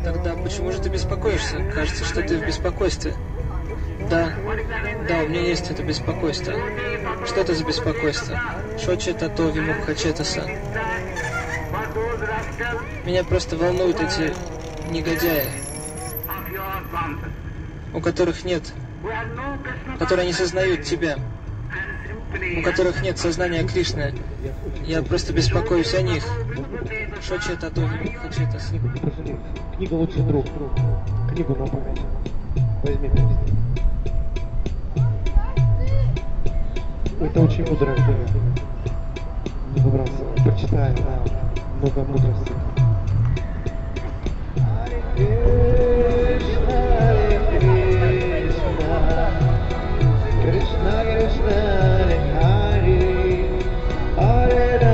Тогда почему же ты беспокоишься? Кажется, что ты в беспокойстве. Да, у меня есть это беспокойство. Что это за беспокойство? Шочи тато вимукхачетаса. Меня просто волнуют эти негодяи, у которых нет, которые не сознают тебя, у которых нет сознания Кришны. Я просто беспокоюсь о них. Шочи тато вимукхачетаса. Книга лучший друг. Книгу на память. Возьми. Это очень мудрая книга. Не выбрасывай. Прочитай, да. Много мудрости. Кришна, Кришна,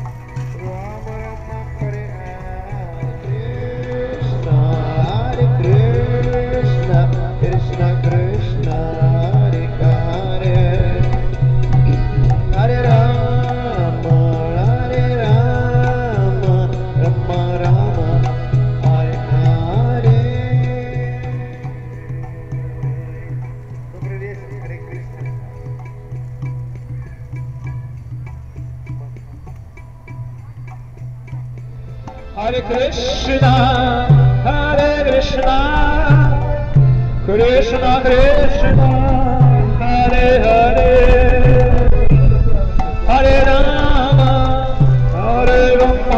Hare Hare, Hare Rama, Hare Rama, Rama Rama, Hare Hare. Krishna Krishna, Hare Hare, Hare Rama, Hare Rama, Rama Rama, Hare Hare. Добрый вечер, Харе Кришна. Hare Krishna, Hare Krishna, Krishna Krishna, Hare Hare, Hare Rama, Hare Rama,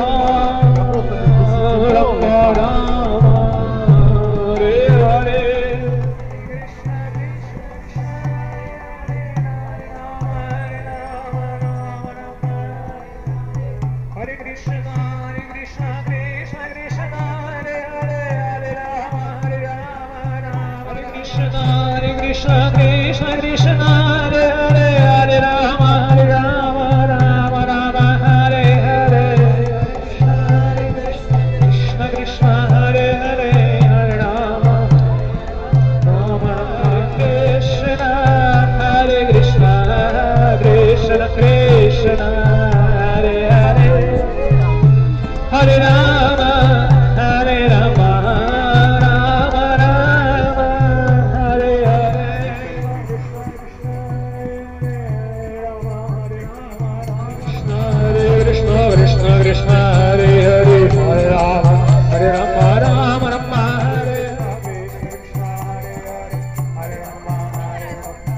Rama Rama, Hare Hare. Hare Krishna, Hare Krishna, Krishna Krishna, Hare Hare, Hare Rama, Hare Rama, Hare Krishna, Hare Krishna, Krishna Krishna, Hare Hare, Hare Rama, Hare Rama, Rama Rama, Hare Hare. Hare Krishna, Krishna Krishna, Hare Hare, Hare Rama, Rama Krishna, Hare Krishna, Krishna Krishna, Hare Hare, Hare Rama, Hare Rama, Rama Rama, Hare Hare. Krishna Krishna Krishna, Hare Hare, Hare Rama, Hare Rama, Rama Rama, Hare Hare. Hare Rama, Hare Rama,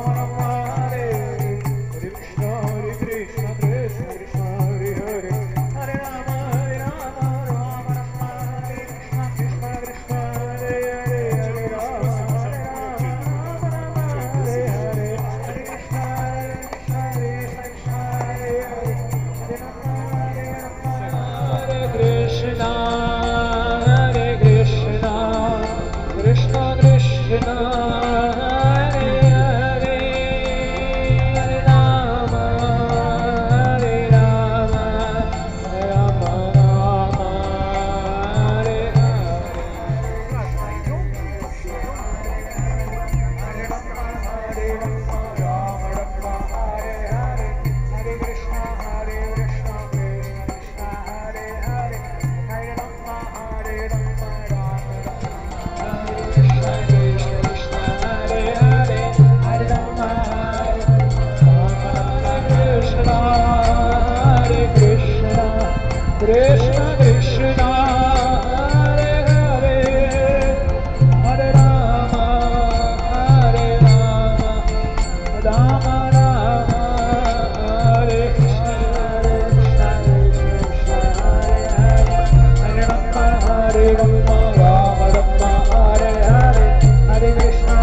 Rama Hare Hare. Krishna Krishna, Krishna Krishna, Hare Hare, Hare Rama, Hare Rama, Rama Rama, Hare Krishna, Krishna Krishna, Hare Hare, Hare Rama, Hare Rama, Rama Rama, Hare Hare. Hare Krishna, Krishna Krishna, Hare Hare, Hare Rama, Hare Rama, Hare Krishna, Hare Krishna, Krishna Krishna, Hare Hare, Hare Rama, Hare Rama, Rama Rama, Hare Krishna Krishna, Hare Hare, Hare Rama, Hare Rama, Rama Rama, Hare Krishna, Krishna Krishna, Hare Hare, Hare Rama, Hare Rama, Rama Rama, Hare Hare, Hare Krishna,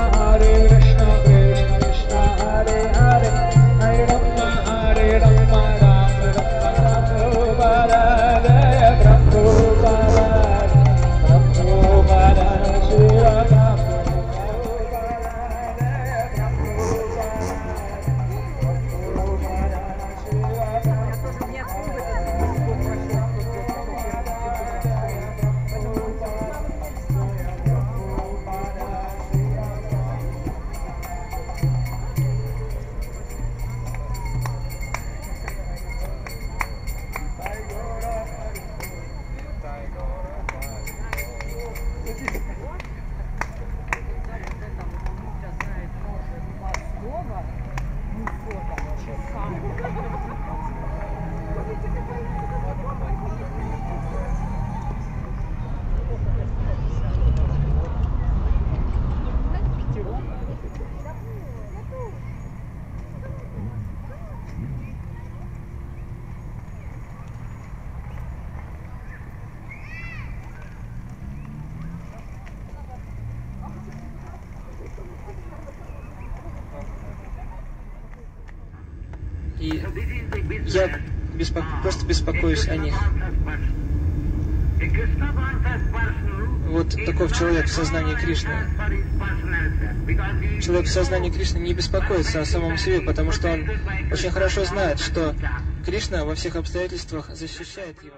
Krishna Krishna, Hare Hare, Hare Rama, Hare Rama, Rama Rama, Prabhupada, И я просто беспокоюсь о них. Вот таков человек в сознании Кришны. Человек в сознании Кришны не беспокоится о самом себе, потому что он очень хорошо знает, что Кришна во всех обстоятельствах защищает его.